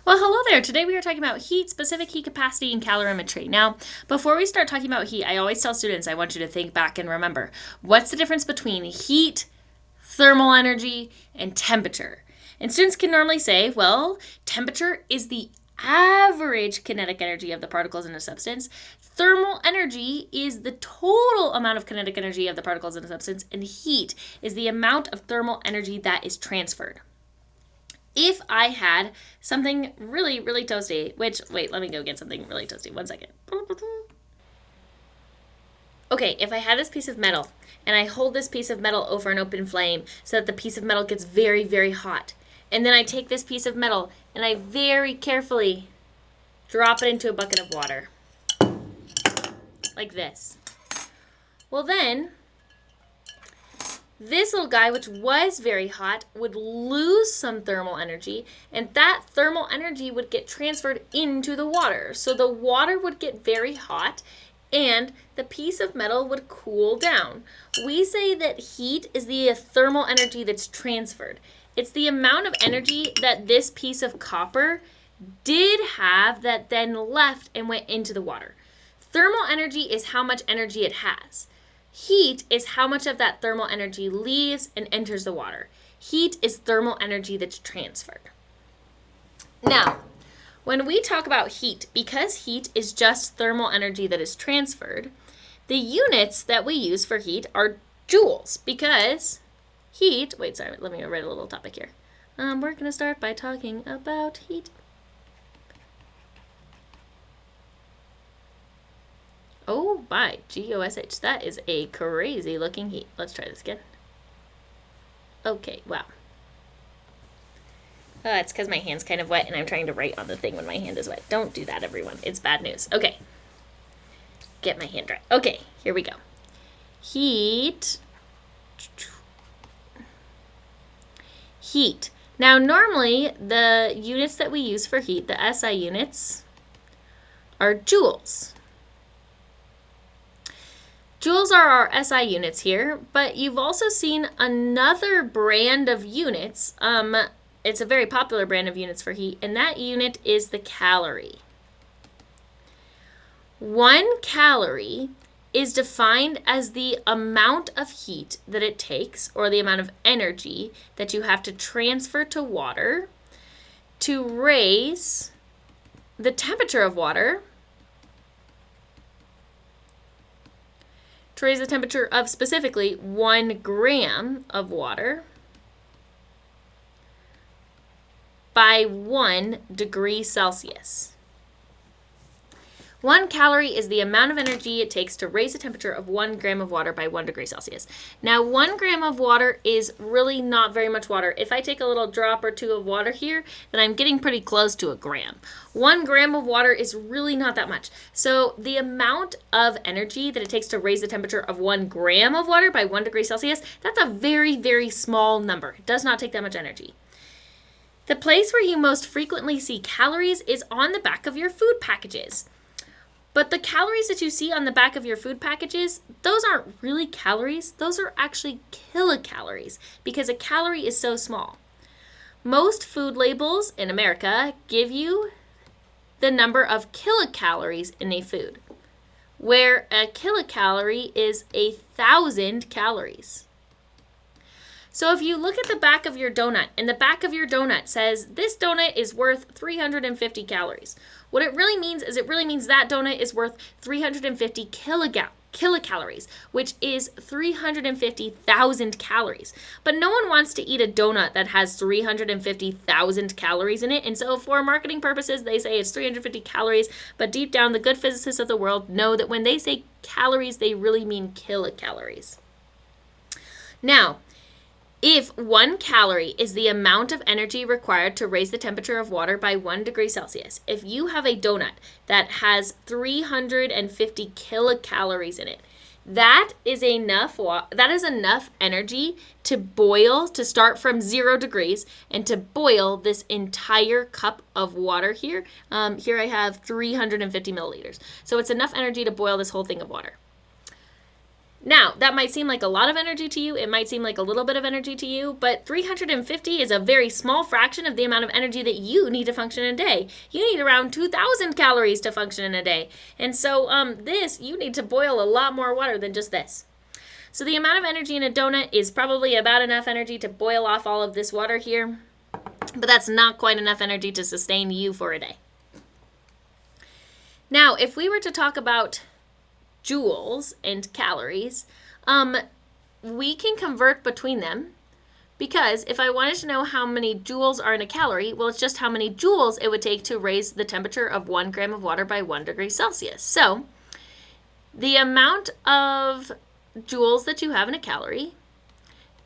Well, hello there. Today we are talking about heat, specific heat capacity, and calorimetry. Now, before we start talking about heat, I always tell students I want you to think back and remember what's the difference between heat, thermal energy, and temperature. And students can normally say, well, temperature is the average kinetic energy of the particles in a substance. Thermal energy is the total amount of kinetic energy of the particles in a substance, and heat is the amount of thermal energy that is transferred. If I had something really, really toasty, wait, let me go get something really toasty. 1 second. Okay, if I had this piece of metal and I hold this piece of metal over an open flame so that the piece of metal gets very, very hot, and then I take this piece of metal and I very carefully drop it into a bucket of water, like this. Well then, this little guy, which was very hot, would lose some thermal energy, and that thermal energy would get transferred into the water. So the water would get very hot, and the piece of metal would cool down. We say that heat is the thermal energy that's transferred. It's the amount of energy that this piece of copper did have that then left and went into the water. Thermal energy is how much energy it has. Heat is how much of that thermal energy leaves and enters the water. Heat is thermal energy that's transferred. Now, when we talk about heat, because heat is just thermal energy that is transferred, the units that we use for heat are joules, because heat, let me write a little topic here. We're going to start by talking about heat. Oh my, GOSH, that is a crazy looking heat. Let's try this again. Okay, wow. It's because my hand's kind of wet and I'm trying to write on the thing when my hand is wet. Don't do that, everyone. It's bad news. Okay. Get my hand dry. Okay, here we go. Heat. Heat. Now, normally, the units that we use for heat, the SI units, are joules. Joules are our SI units here, but you've also seen another brand of units. It's a very popular brand of units for heat, and that unit is the calorie. 1 calorie is defined as the amount of heat that it takes, or the amount of energy that you have to transfer to water to raise the temperature of water, to raise the temperature of specifically 1 gram of water by 1 degree Celsius. 1 calorie is the amount of energy it takes to raise the temperature of 1 gram of water by 1 degree Celsius. Now, 1 gram of water is really not very much water. If I take a little drop or two of water here, then I'm getting pretty close to a gram. 1 gram of water is really not that much. So the amount of energy that it takes to raise the temperature of 1 gram of water by 1 degree Celsius, that's a very, very small number. It does not take that much energy. The place where you most frequently see calories is on the back of your food packages. But the calories that you see on the back of your food packages, those aren't really calories. Those are actually kilocalories because a calorie is so small. Most food labels in America give you the number of kilocalories in a food, where a kilocalorie is 1,000 calories. So if you look at the back of your donut, and the back of your donut says, this donut is worth 350 calories. What it really means is that donut is worth 350 kilocalories, which is 350,000 calories. But no one wants to eat a donut that has 350,000 calories in it, and so for marketing purposes, they say it's 350 calories, but deep down, the good physicists of the world know that when they say calories, they really mean kilocalories. Now, if 1 calorie is the amount of energy required to raise the temperature of water by 1 degree Celsius, if you have a donut that has 350 kilocalories in it, that is enough energy to start from 0 degrees and to boil this entire cup of water here. Here I have 350 milliliters. So it's enough energy to boil this whole thing of water. Now, that might seem like a lot of energy to you. It might seem like a little bit of energy to you, but 350 is a very small fraction of the amount of energy that you need to function in a day. You need around 2,000 calories to function in a day. And so you need to boil a lot more water than just this. So the amount of energy in a donut is probably about enough energy to boil off all of this water here, but that's not quite enough energy to sustain you for a day. Now, if we were to talk about joules and calories, we can convert between them, because if I wanted to know how many joules are in a calorie, well, it's just how many joules it would take to raise the temperature of 1 gram of water by 1 degree Celsius. So the amount of joules that you have in a calorie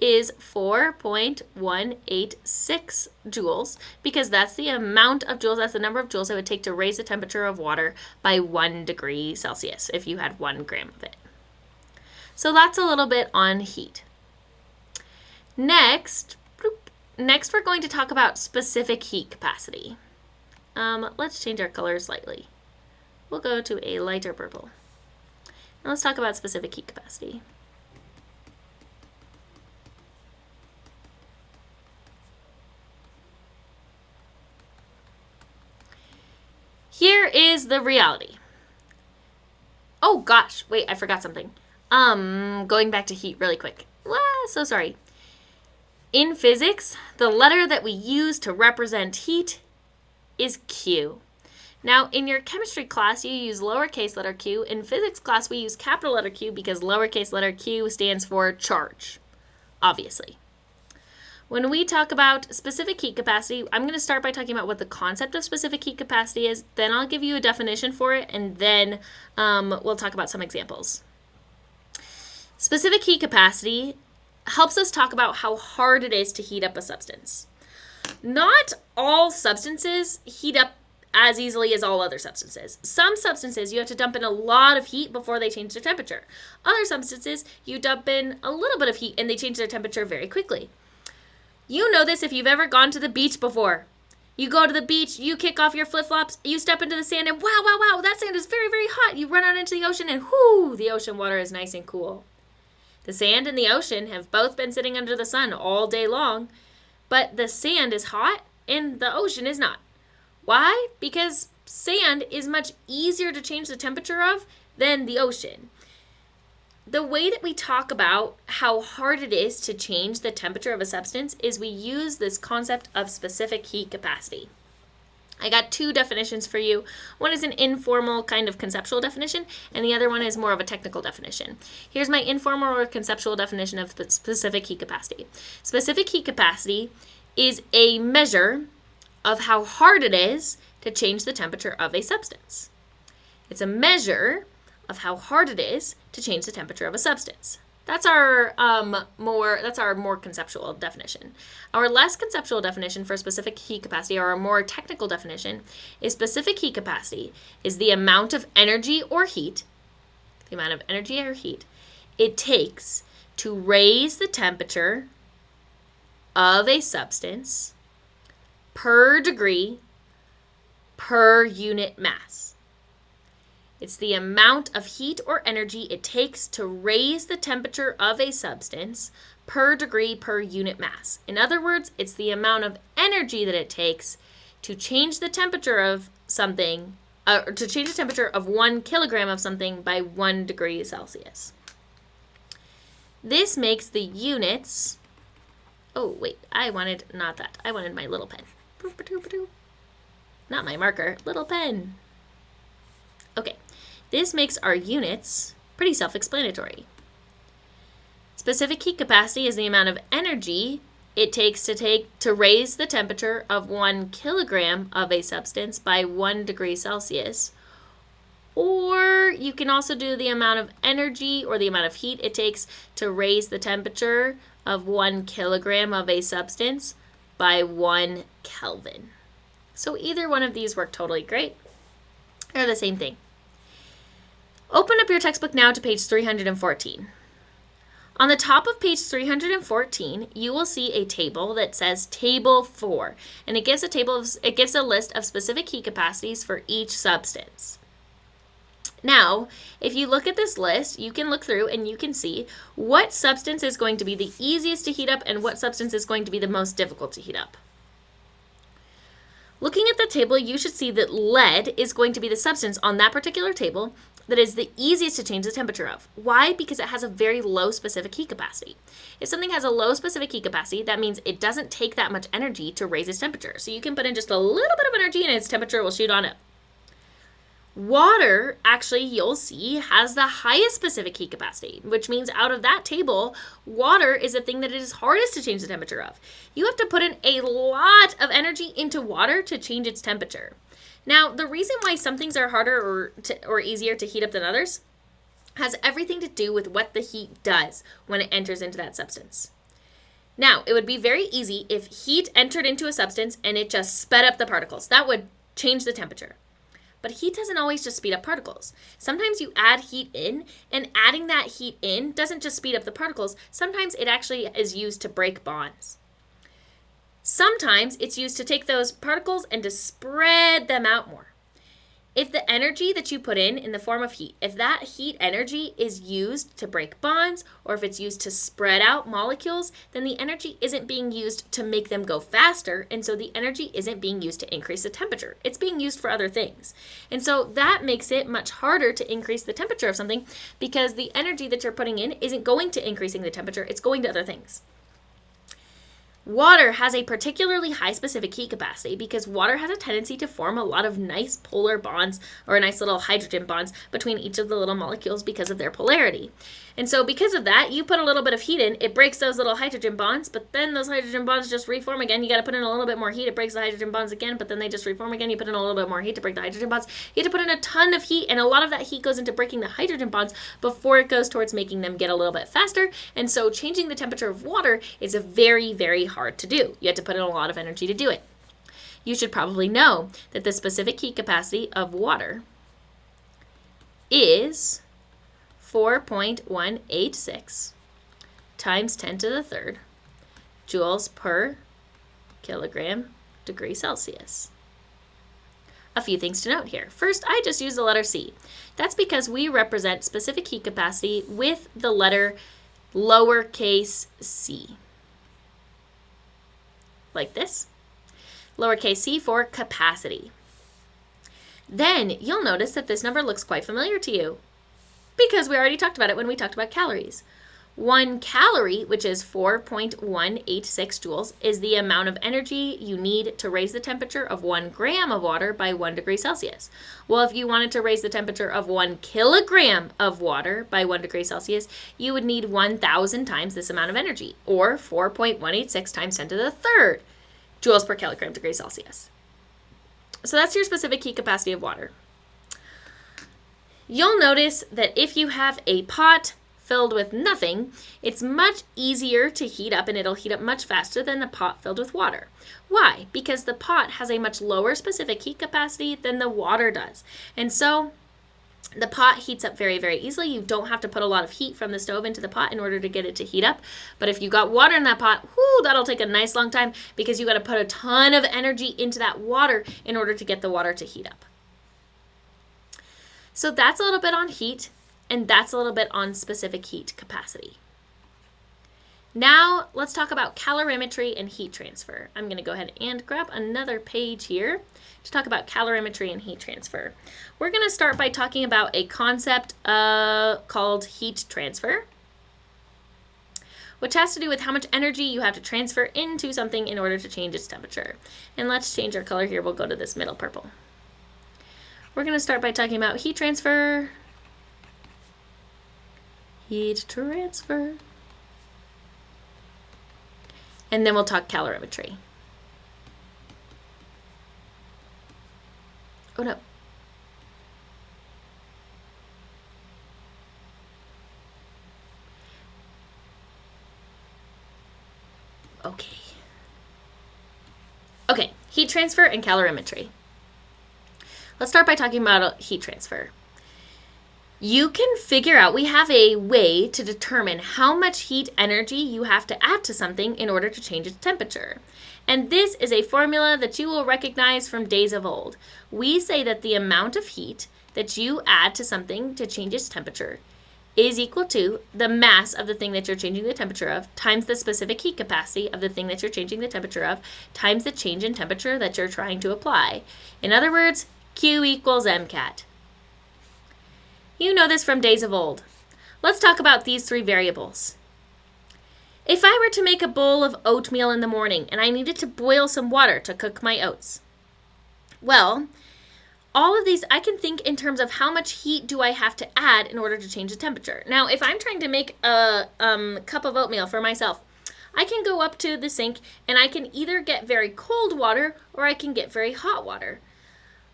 is 4.186 joules, because that's the amount of joules, that's the number of joules it would take to raise the temperature of water by 1 degree Celsius if you had 1 gram of it. So that's a little bit on heat. Next we're going to talk about specific heat capacity. Let's change our color slightly. We'll go to a lighter purple. Now let's talk about specific heat capacity. Here is the reality. Oh gosh, wait, I forgot something. Going back to heat really quick. So sorry. In physics, the letter that we use to represent heat is Q. Now, in your chemistry class, you use lowercase letter q. In physics class, we use capital letter Q because lowercase letter q stands for charge, obviously. When we talk about specific heat capacity, I'm going to start by talking about what the concept of specific heat capacity is. Then I'll give you a definition for it, and then we'll talk about some examples. Specific heat capacity helps us talk about how hard it is to heat up a substance. Not all substances heat up as easily as all other substances. Some substances you have to dump in a lot of heat before they change their temperature. Other substances you dump in a little bit of heat and they change their temperature very quickly. You know this if you've ever gone to the beach before. You go to the beach, you kick off your flip-flops, you step into the sand, and wow, that sand is very, very hot. You run out into the ocean, and whoo, the ocean water is nice and cool. The sand and the ocean have both been sitting under the sun all day long, but the sand is hot and the ocean is not. Why? Because sand is much easier to change the temperature of than the ocean. The way that we talk about how hard it is to change the temperature of a substance is we use this concept of specific heat capacity. I got two definitions for you. One is an informal kind of conceptual definition, and the other one is more of a technical definition. Here's my informal or conceptual definition of specific heat capacity. Specific heat capacity is a measure of how hard it is to change the temperature of a substance. It's a measure of how hard it is to change the temperature of a substance. That's our more conceptual definition. Our less conceptual definition for specific heat capacity, or our more technical definition, is specific heat capacity is the amount of energy or heat, it takes to raise the temperature of a substance per degree per unit mass. It's the amount of heat or energy it takes to raise the temperature of a substance per degree per unit mass. In other words, it's the amount of energy that it takes to change the temperature of something, or to change the temperature of 1 kilogram of something by 1 degree Celsius. This makes the units, I wanted my little pen. Not my marker, little pen. Okay, this makes our units pretty self-explanatory. Specific heat capacity is the amount of energy it takes to raise the temperature of 1 kilogram of a substance by 1 degree Celsius. Or you can also do the amount of energy or the amount of heat it takes to raise the temperature of 1 kilogram of a substance by 1 Kelvin. So either one of these work totally great. They're the same thing. Open up your textbook now to page 314. On the top of page 314, you will see a table that says Table 4, and it gives a list of specific heat capacities for each substance. Now, if you look at this list, you can look through and you can see what substance is going to be the easiest to heat up and what substance is going to be the most difficult to heat up. Looking at the table, you should see that lead is going to be the substance on that particular table that is the easiest to change the temperature of. Why? Because it has a very low specific heat capacity. If something has a low specific heat capacity, that means it doesn't take that much energy to raise its temperature. So you can put in just a little bit of energy and its temperature will shoot on up. Water, actually, you'll see, has the highest specific heat capacity, which means out of that table, water is the thing that it is hardest to change the temperature of. You have to put in a lot of energy into water to change its temperature. Now, the reason why some things are harder or easier to heat up than others has everything to do with what the heat does when it enters into that substance. Now, it would be very easy if heat entered into a substance and it just sped up the particles. That would change the temperature. But heat doesn't always just speed up particles. Sometimes you add heat in, and adding that heat in doesn't just speed up the particles. Sometimes it actually is used to break bonds. Sometimes it's used to take those particles and to spread them out more. If the energy that you put in the form of heat, if that heat energy is used to break bonds or if it's used to spread out molecules, then the energy isn't being used to make them go faster, and so the energy isn't being used to increase the temperature. It's being used for other things. And so that makes it much harder to increase the temperature of something because the energy that you're putting in isn't going to increasing the temperature, it's going to other things. Water has a particularly high specific heat capacity because water has a tendency to form a lot of nice polar bonds or nice little hydrogen bonds between each of the little molecules because of their polarity. And so because of that, you put a little bit of heat in, it breaks those little hydrogen bonds, but then those hydrogen bonds just reform again. You got to put in a little bit more heat, it breaks the hydrogen bonds again, but then they just reform again. You put in a little bit more heat to break the hydrogen bonds. You have to put in a ton of heat, and a lot of that heat goes into breaking the hydrogen bonds before it goes towards making them get a little bit faster. And so changing the temperature of water is a very, very hard to do. You have to put in a lot of energy to do it. You should probably know that the specific heat capacity of water is 4.186 times 10 to the third joules per kilogram degree Celsius. A few things to note here. First, I just use the letter C. That's because we represent specific heat capacity with the letter lowercase c. Like this. Lowercase c for capacity. Then you'll notice that this number looks quite familiar to you because we already talked about it when we talked about calories. 1 calorie, which is 4.186 joules, is the amount of energy you need to raise the temperature of 1 gram of water by 1 degree Celsius. Well, if you wanted to raise the temperature of 1 kilogram of water by 1 degree Celsius, you would need 1,000 times this amount of energy, or 4.186 times 10 to the third joules per kilogram degree Celsius. So that's your specific heat capacity of water. You'll notice that if you have a pot filled with nothing, it's much easier to heat up and it'll heat up much faster than the pot filled with water. Why? Because the pot has a much lower specific heat capacity than the water does. And so the pot heats up very, very easily. You don't have to put a lot of heat from the stove into the pot in order to get it to heat up. But if you got water in that pot, that'll take a nice long time because you got to put a ton of energy into that water in order to get the water to heat up. So that's a little bit on heat, and that's a little bit on specific heat capacity. Now let's talk about calorimetry and heat transfer. I'm going to go ahead and grab another page here to talk about calorimetry and heat transfer. We're going to start by talking about a concept called heat transfer, which has to do with how much energy you have to transfer into something in order to change its temperature. And let's change our color here. We'll go to this middle purple. We're going to start by talking about heat transfer. Heat transfer. And then we'll talk calorimetry. Oh no. Okay, heat transfer and calorimetry. Let's start by talking about heat transfer. You can figure out, we have a way to determine how much heat energy you have to add to something in order to change its temperature. And this is a formula that you will recognize from days of old. We say that the amount of heat that you add to something to change its temperature is equal to the mass of the thing that you're changing the temperature of times the specific heat capacity of the thing that you're changing the temperature of times the change in temperature that you're trying to apply. In other words, Q equals MCAT. You know this from days of old. Let's talk about these three variables. If I were to make a bowl of oatmeal in the morning and I needed to boil some water to cook my oats, well, all of these I can think in terms of how much heat do I have to add in order to change the temperature. Now, if I'm trying to make a cup of oatmeal for myself, I can go up to the sink and I can either get very cold water or I can get very hot water.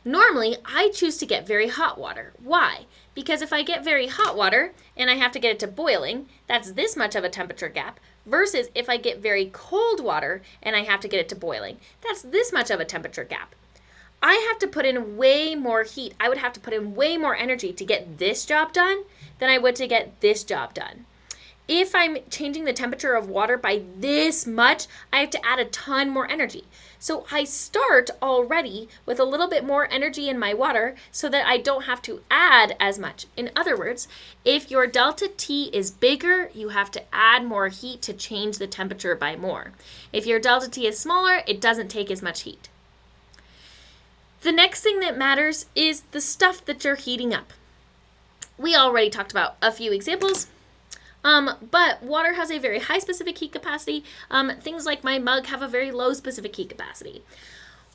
Normally, I choose to get very hot water. Why? Because if I get very hot water and I have to get it to boiling, that's this much of a temperature gap, versus if I get very cold water and I have to get it to boiling, that's this much of a temperature gap. I have to put in way more heat. I would have to put in way more energy to get this job done than I would to get this job done. If I'm changing the temperature of water by this much, I have to add a ton more energy. So I start already with a little bit more energy in my water so that I don't have to add as much. In other words, if your delta T is bigger, you have to add more heat to change the temperature by more. If your delta T is smaller, it doesn't take as much heat. The next thing that matters is the stuff that you're heating up. We already talked about a few examples. But water has a very high specific heat capacity. Things like my mug have a very low specific heat capacity.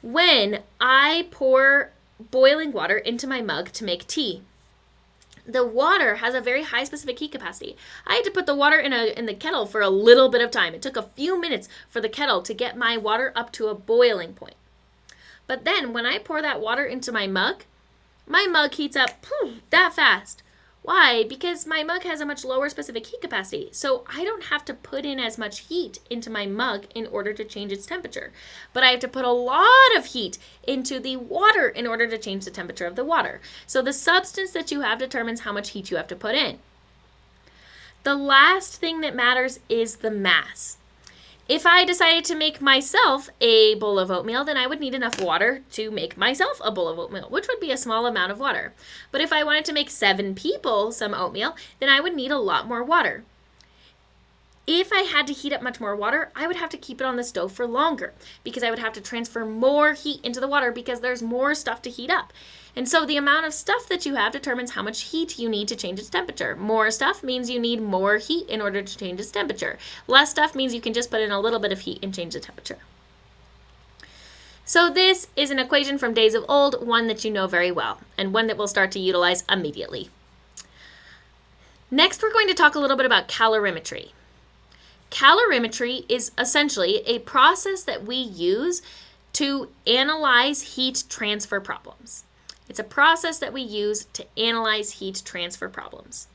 When I pour boiling water into my mug to make tea, the water has a very high specific heat capacity. I had to put the water in the kettle for a little bit of time. It took a few minutes for the kettle to get my water up to a boiling point. But then when I pour that water into my mug heats up that fast. Why? Because my mug has a much lower specific heat capacity, so I don't have to put in as much heat into my mug in order to change its temperature. But I have to put a lot of heat into the water in order to change the temperature of the water. So the substance that you have determines how much heat you have to put in. The last thing that matters is the mass. If I decided to make myself a bowl of oatmeal, then I would need enough water to make myself a bowl of oatmeal, which would be a small amount of water. But if I wanted to make 7 people some oatmeal, then I would need a lot more water. If I had to heat up much more water, I would have to keep it on the stove for longer because I would have to transfer more heat into the water because there's more stuff to heat up. And so the amount of stuff that you have determines how much heat you need to change its temperature. More stuff means you need more heat in order to change its temperature. Less stuff means you can just put in a little bit of heat and change the temperature. So this is an equation from days of old, one that you know very well, and one that we'll start to utilize immediately. Next, we're going to talk a little bit about calorimetry. Calorimetry is essentially a process that we use to analyze heat transfer problems. It's a process that we use to analyze heat transfer problems.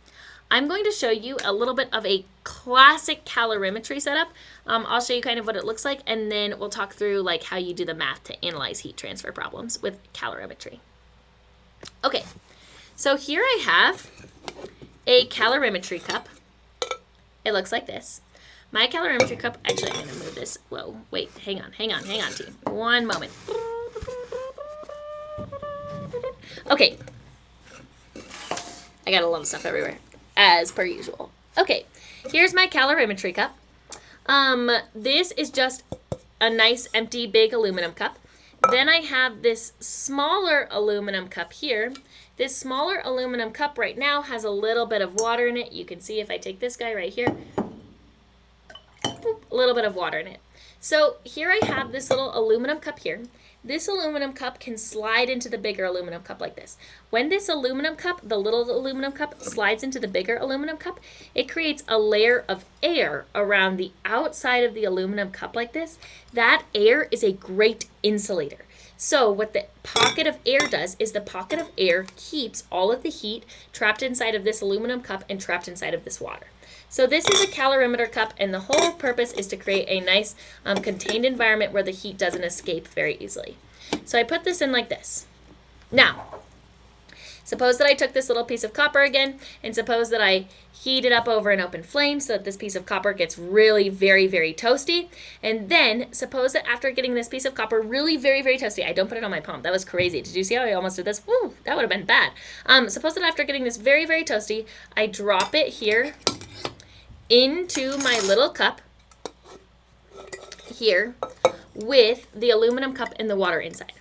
I'm going to show you a little bit of a classic calorimetry setup. I'll show you kind of what it looks like, and then we'll talk through like how you do the math to analyze heat transfer problems with calorimetry. Okay, so here I have a calorimetry cup. It looks like this. My calorimetry cup, actually I'm going to move this. Whoa, wait, hang on team. One moment. Okay. I got a lot of stuff everywhere, as per usual. Okay, here's my calorimetry cup. This is just a nice empty big aluminum cup. Then I have this smaller aluminum cup here. This smaller aluminum cup right now has a little bit of water in it. You can see if I take this guy right here, a little bit of water in it. So here I have this little aluminum cup here. This aluminum cup can slide into the bigger aluminum cup like this. When this aluminum cup, the little aluminum cup, slides into the bigger aluminum cup, it creates a layer of air around the outside of the aluminum cup like this. That air is a great insulator. So what the pocket of air does is the pocket of air keeps all of the heat trapped inside of this aluminum cup and trapped inside of this water. So this is a calorimeter cup, and the whole purpose is to create a nice contained environment where the heat doesn't escape very easily. So I put this in like this. Now, Suppose that I took this little piece of copper again, and suppose that I heat it up over an open flame so that this piece of copper gets really very, very toasty. And then suppose that after getting this piece of copper really very, very toasty, I don't put it on my palm. That was crazy. Did you see how I almost did this? Woo, that would have been bad. Suppose that after getting this very, very toasty, I drop it here into my little cup here with the aluminum cup and the water inside.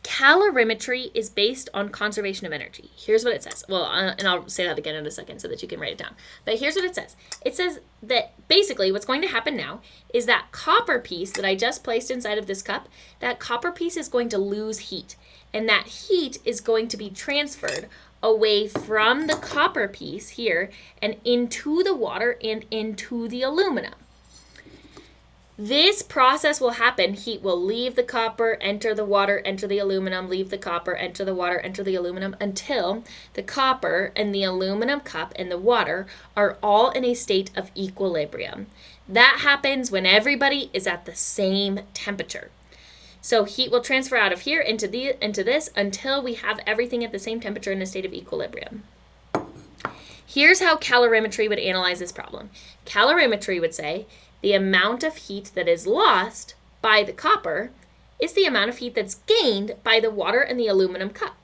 Calorimetry is based on conservation of energy. Here's what it says. Well, and I'll say that again in a second so that you can write it down. But here's what it says. It says that basically what's going to happen now is that copper piece that I just placed inside of this cup, that copper piece is going to lose heat. And that heat is going to be transferred away from the copper piece here and into the water and into the aluminum. This process will happen. Heat will leave the copper, enter the water, enter the aluminum, leave the copper, enter the water, enter the aluminum, until the copper and the aluminum cup and the water are all in a state of equilibrium. That happens when everybody is at the same temperature. So heat will transfer out of here into this until we have everything at the same temperature in a state of equilibrium. Here's how calorimetry would analyze this problem. Calorimetry would say the amount of heat that is lost by the copper is the amount of heat that's gained by the water and the aluminum cup.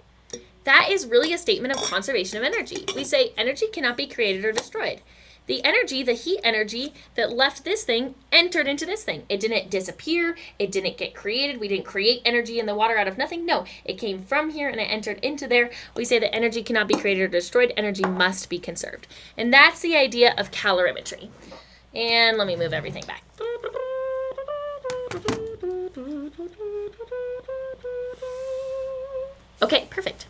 That is really a statement of conservation of energy. We say energy cannot be created or destroyed. The energy, the heat energy that left this thing entered into this thing. It didn't disappear. It didn't get created. We didn't create energy in the water out of nothing. No, it came from here and it entered into there. We say that energy cannot be created or destroyed. Energy must be conserved. And that's the idea of calorimetry. And let me move everything back. Okay, perfect.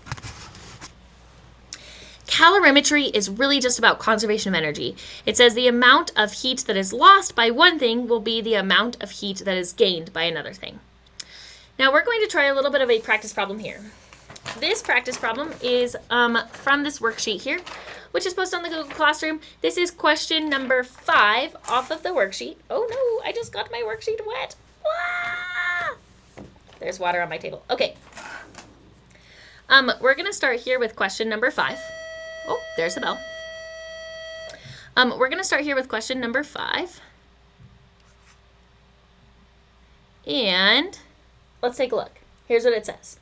Calorimetry is really just about conservation of energy. It says the amount of heat that is lost by one thing will be the amount of heat that is gained by another thing. Now we're going to try a little bit of a practice problem here. This practice problem is from this worksheet here, which is posted on the Google Classroom. This is question number 5 off of the worksheet. Oh no, I just got my worksheet wet. Ah! There's water on my table. Okay. We're going to start here with question number 5. Oh, there's the bell. We're going to start here with question number 5. And let's take a look. Here's what it says.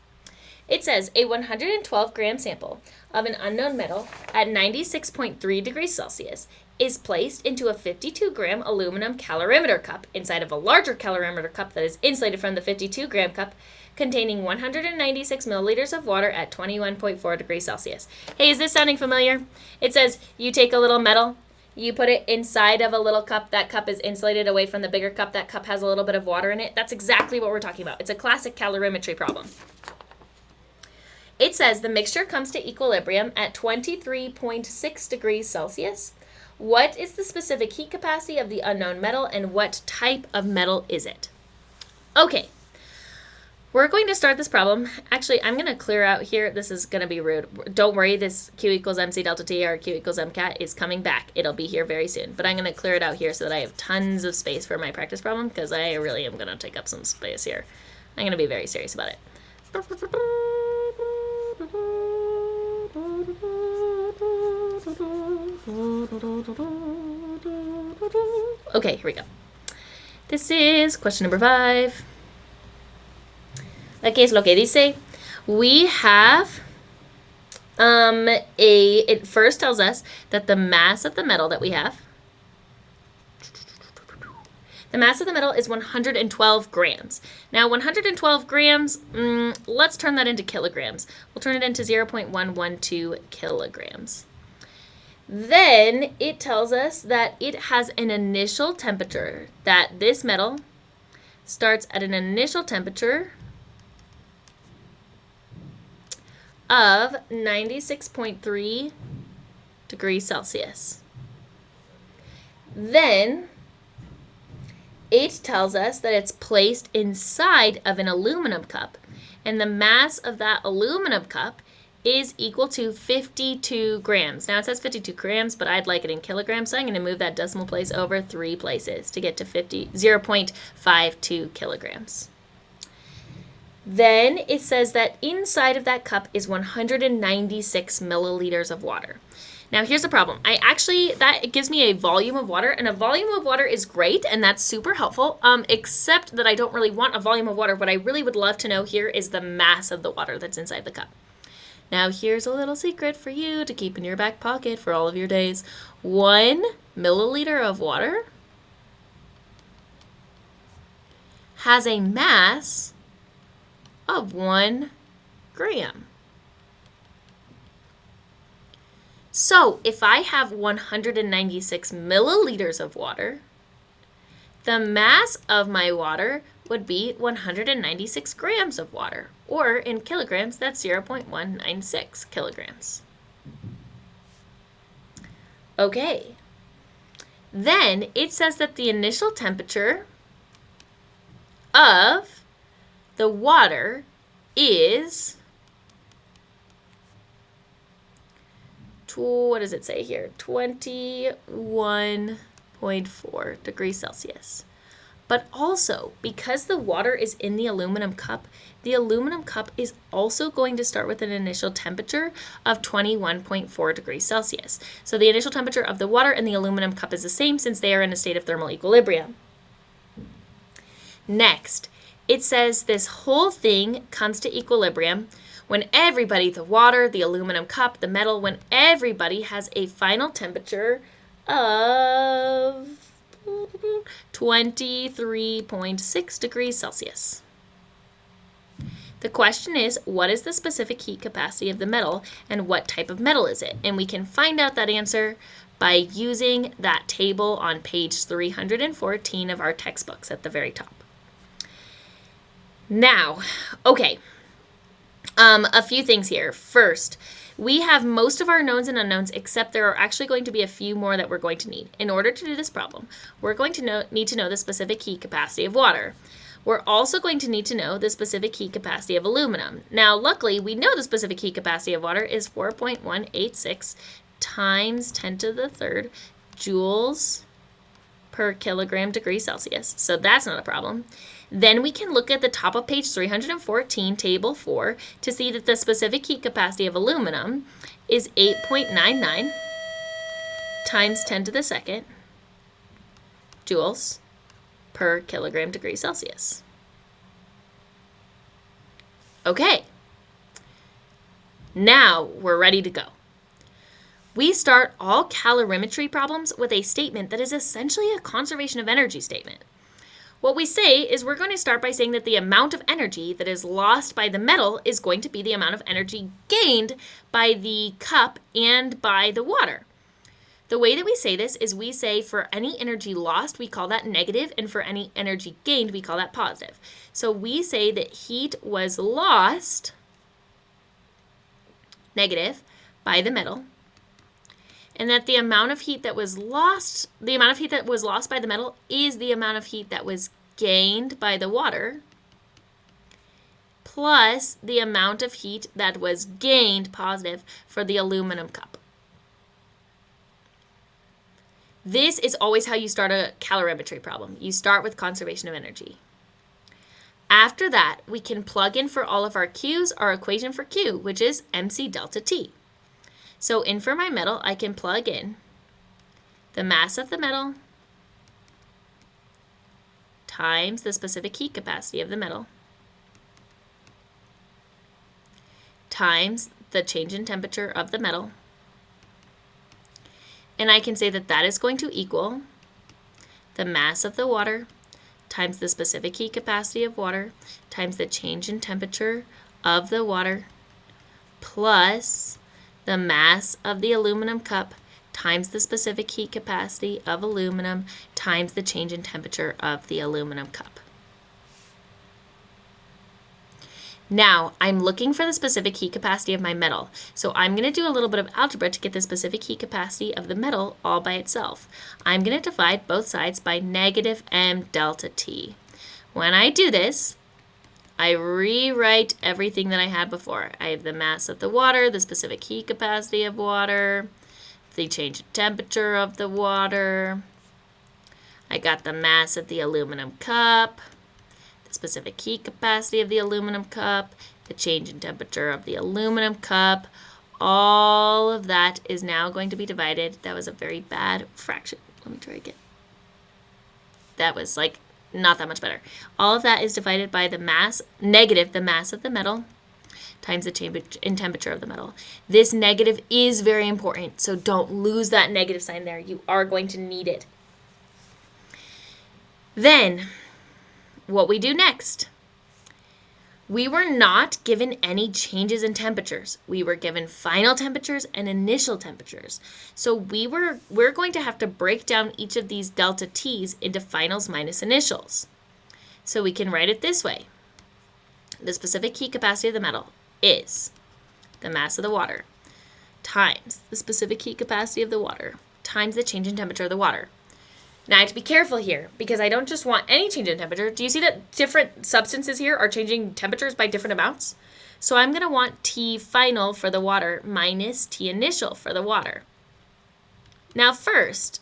It says a 112 gram sample of an unknown metal at 96.3 degrees Celsius is placed into a 52 gram aluminum calorimeter cup inside of a larger calorimeter cup that is insulated from the 52 gram cup containing 196 milliliters of water at 21.4 degrees Celsius. Hey, is this sounding familiar? It says you take a little metal, you put it inside of a little cup. That cup is insulated away from the bigger cup. That cup has a little bit of water in it. That's exactly what we're talking about. It's a classic calorimetry problem. It says the mixture comes to equilibrium at 23.6 degrees Celsius. What is the specific heat capacity of the unknown metal and what type of metal is it? Okay, we're going to start this problem. Actually, I'm going to clear out here. This is going to be rude. Don't worry, this Q equals MC delta T or Q equals MCAT is coming back. It'll be here very soon. But I'm going to clear it out here so that I have tons of space for my practice problem because I really am going to take up some space here. I'm going to be very serious about it. Okay, here we go. This is question number 5. ¿Qué es lo que dice? We have it first tells us that the mass of the metal that we have, the mass of the metal is 112 grams. Now 112 grams, let's turn that into kilograms. We'll turn it into 0.112 kilograms. Then it tells us that it has an initial temperature, that this metal starts at an initial temperature of 96.3 degrees Celsius. Then it tells us that it's placed inside of an aluminum cup, and the mass of that aluminum cup is equal to 52 grams. Now it says 52 grams, but I'd like it in kilograms, so I'm going to move that decimal place over 3 places to get to 0.52 kilograms. Then it says that inside of that cup is 196 milliliters of water. Now here's the problem. That gives me a volume of water, and a volume of water is great, and that's super helpful, except that I don't really want a volume of water. What I really would love to know here is the mass of the water that's inside the cup. Now here's a little secret for you to keep in your back pocket for all of your days. 1 milliliter of water has a mass of 1 gram. So if I have 196 milliliters of water, the mass of my water would be 196 grams of water, or in kilograms, that's 0.196 kilograms. Okay. Then it says that the initial temperature of the water is, what does it say here? 21.4 degrees Celsius. But also, because the water is in the aluminum cup is also going to start with an initial temperature of 21.4 degrees Celsius. So the initial temperature of the water and the aluminum cup is the same since they are in a state of thermal equilibrium. Next, it says this whole thing comes to equilibrium when everybody, the water, the aluminum cup, the metal, when everybody has a final temperature of 23.6 degrees Celsius. The question is, what is the specific heat capacity of the metal and what type of metal is it? And we can find out that answer by using that table on page 314 of our textbooks at the very top. Now, okay, a few things here. First, we have most of our knowns and unknowns, except there are actually going to be a few more that we're going to need. In order to do this problem, we're going to need to know the specific heat capacity of water. We're also going to need to know the specific heat capacity of aluminum. Now, luckily, we know the specific heat capacity of water is 4.186 times 10 to the third joules per kilogram degree Celsius. So that's not a problem. Then we can look at the top of page 314, table 4, to see that the specific heat capacity of aluminum is 8.99 times 10 to the second joules per kilogram degree Celsius. Okay, now we're ready to go. We start all calorimetry problems with a statement that is essentially a conservation of energy statement. What we say is we're going to start by saying that the amount of energy that is lost by the metal is going to be the amount of energy gained by the cup and by the water. The way that we say this is we say for any energy lost, we call that negative, and for any energy gained, we call that positive. So we say that heat was lost, negative, by the metal, and that the amount of heat that was lost, by the metal is the amount of heat that was gained by the water, plus the amount of heat that was gained, positive, for the aluminum cup. This is always how you start a calorimetry problem. You start with conservation of energy. After that, we can plug in for all of our Q's our equation for Q, which is mc delta T. So in for my metal, I can plug in the mass of the metal times the specific heat capacity of the metal times the change in temperature of the metal. And I can say that that is going to equal the mass of the water times the specific heat capacity of water times the change in temperature of the water plus the mass of the aluminum cup times the specific heat capacity of aluminum times the change in temperature of the aluminum cup. Now, I'm looking for the specific heat capacity of my metal, so I'm going to do a little bit of algebra to get the specific heat capacity of the metal all by itself. I'm going to divide both sides by negative m delta T. When I do this, I rewrite everything that I had before. I have the mass of the water, the specific heat capacity of water, the change in temperature of the water. I got the mass of the aluminum cup, the specific heat capacity of the aluminum cup, the change in temperature of the aluminum cup. All of that is now going to be divided. That was a very bad fraction. Let me try again. That was like not that much better. All of that is divided by the mass, negative the mass of the metal, times the change in temperature of the metal. This negative is very important, so don't lose that negative sign there. You are going to need it. Then, what we do next. We were not given any changes in temperatures. We were given final temperatures and initial temperatures. So we're going to have to break down each of these delta T's into finals minus initials. So we can write it this way. The specific heat capacity of the metal is the mass of the water times the specific heat capacity of the water times the change in temperature of the water. Now I have to be careful here because I don't just want any change in temperature. Do you see that different substances here are changing temperatures by different amounts? So I'm going to want T final for the water minus T initial for the water. Now first,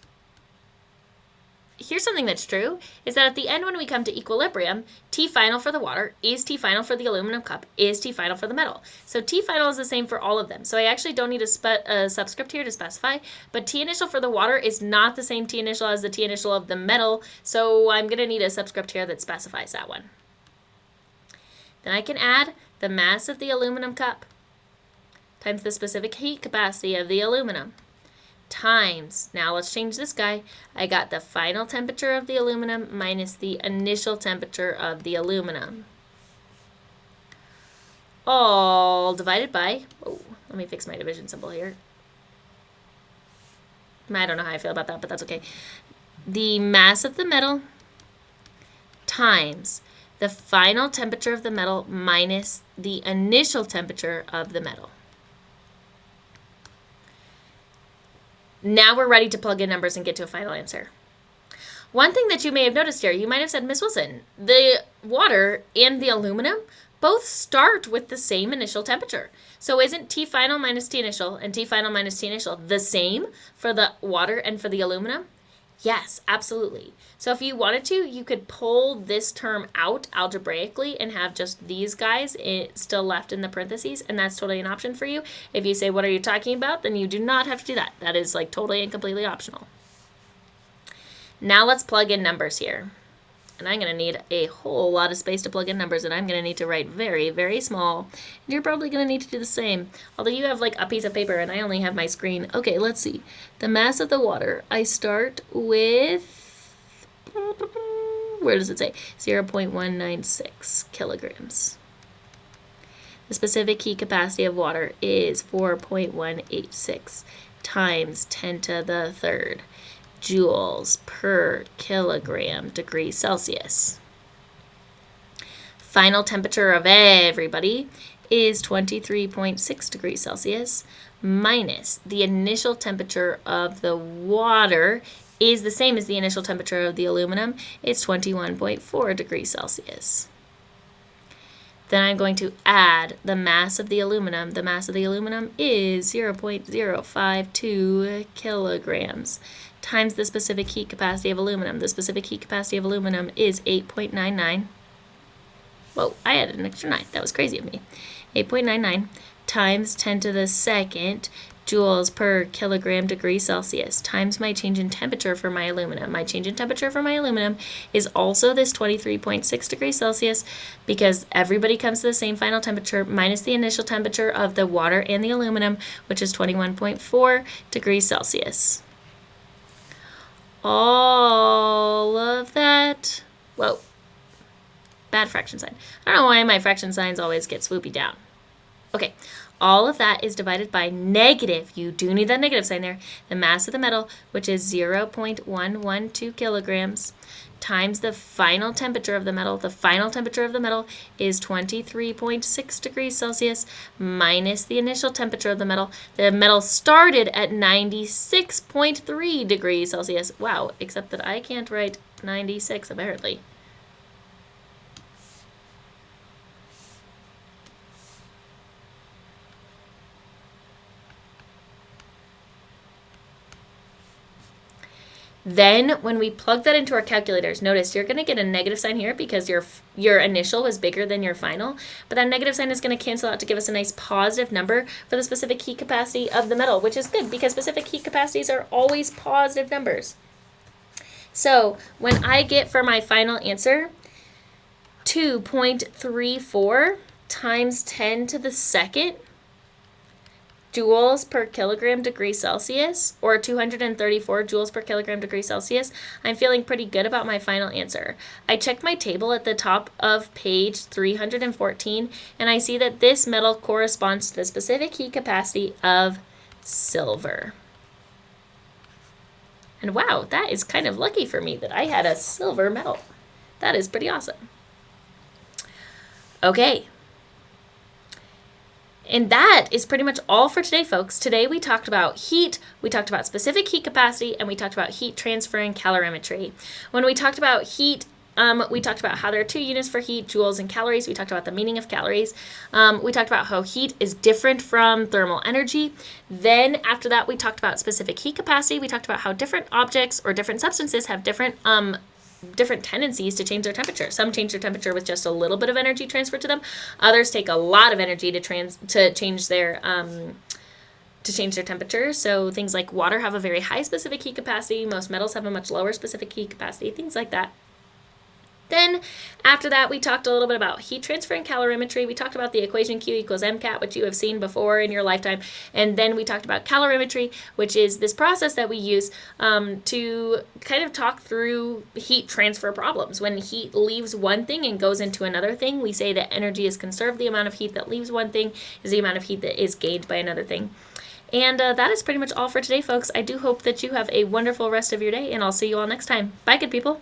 here's something that's true, is that at the end when we come to equilibrium, T final for the water is T final for the aluminum cup is T final for the metal. So T final is the same for all of them. So I actually don't need a subscript here to specify, but T initial for the water is not the same T initial as the T initial of the metal, so I'm going to need a subscript here that specifies that one. Then I can add the mass of the aluminum cup times the specific heat capacity of the aluminum times, now let's change this guy, I got the final temperature of the aluminum minus the initial temperature of the aluminum. All divided by, oh, let me fix my division symbol here. I don't know how I feel about that, but that's okay. The mass of the metal times the final temperature of the metal minus the initial temperature of the metal. Now we're ready to plug in numbers and get to a final answer. One thing that you may have noticed here, you might have said, Miss Wilson, the water and the aluminum both start with the same initial temperature. So isn't T final minus T initial and T final minus T initial the same for the water and for the aluminum? Yes, absolutely. So if you wanted to, you could pull this term out algebraically and have just these guys still left in the parentheses, and that's totally an option for you. If you say, what are you talking about, then you do not have to do that. That is like totally and completely optional. Now let's plug in numbers here. And I'm going to need a whole lot of space to plug in numbers, and I'm going to need to write very, very small. And you're probably going to need to do the same, although you have like a piece of paper and I only have my screen. Okay, let's see. The mass of the water, I start with, where does it say? 0.196 kilograms. The specific heat capacity of water is 4.186 times 10 to the third joules per kilogram degrees Celsius. Final temperature of everybody is 23.6 degrees Celsius minus the initial temperature of the water is the same as the initial temperature of the aluminum. It's 21.4 degrees Celsius. Then I'm going to add the mass of the aluminum. The mass of the aluminum is 0.052 kilograms times the specific heat capacity of aluminum. The specific heat capacity of aluminum is 8.99. Whoa, I added an extra 9. That was crazy of me. 8.99 times 10 to the second joules per kilogram degree Celsius times my change in temperature for my aluminum. My change in temperature for my aluminum is also this 23.6 degrees Celsius because everybody comes to the same final temperature minus the initial temperature of the water and the aluminum, which is 21.4 degrees Celsius. All of that, whoa, bad fraction sign. I don't know why my fraction signs always get swoopy down. Okay, all of that is divided by negative, you do need that negative sign there, the mass of the metal, which is 0.112 kilograms, times the final temperature of the metal. The final temperature of the metal is 23.6 degrees Celsius minus the initial temperature of the metal. The metal started at 96.3 degrees Celsius. Wow, except that I can't write 96 apparently. Then when we plug that into our calculators, notice you're going to get a negative sign here because your initial was bigger than your final, but that negative sign is going to cancel out to give us a nice positive number for the specific heat capacity of the metal, which is good because specific heat capacities are always positive numbers. So when I get for my final answer 2.34 times 10 to the second joules per kilogram degree Celsius, or 234 joules per kilogram degree Celsius, I'm feeling pretty good about my final answer. I checked my table at the top of page 314, and I see that this metal corresponds to the specific heat capacity of silver. And wow, that is kind of lucky for me that I had a silver metal. That is pretty awesome. Okay. And that is pretty much all for today, folks. Today we talked about heat, we talked about specific heat capacity, and we talked about heat transfer and calorimetry. When we talked about heat, we talked about how there are two units for heat, joules and calories. We talked about the meaning of calories. We talked about how heat is different from thermal energy. Then after that, we talked about specific heat capacity. We talked about how different objects or different substances have different tendencies to change their temperature. Some change their temperature with just a little bit of energy transferred to them. Others take a lot of energy to change their temperature. So things like water have a very high specific heat capacity. Most metals have a much lower specific heat capacity. Things like that. Then after that, we talked a little bit about heat transfer and calorimetry. We talked about the equation Q equals MCAT, which you have seen before in your lifetime. And then we talked about calorimetry, which is this process that we use to kind of talk through heat transfer problems. When heat leaves one thing and goes into another thing, we say that energy is conserved. The amount of heat that leaves one thing is the amount of heat that is gained by another thing. And that is pretty much all for today, folks. I do hope that you have a wonderful rest of your day, and I'll see you all next time. Bye, good people.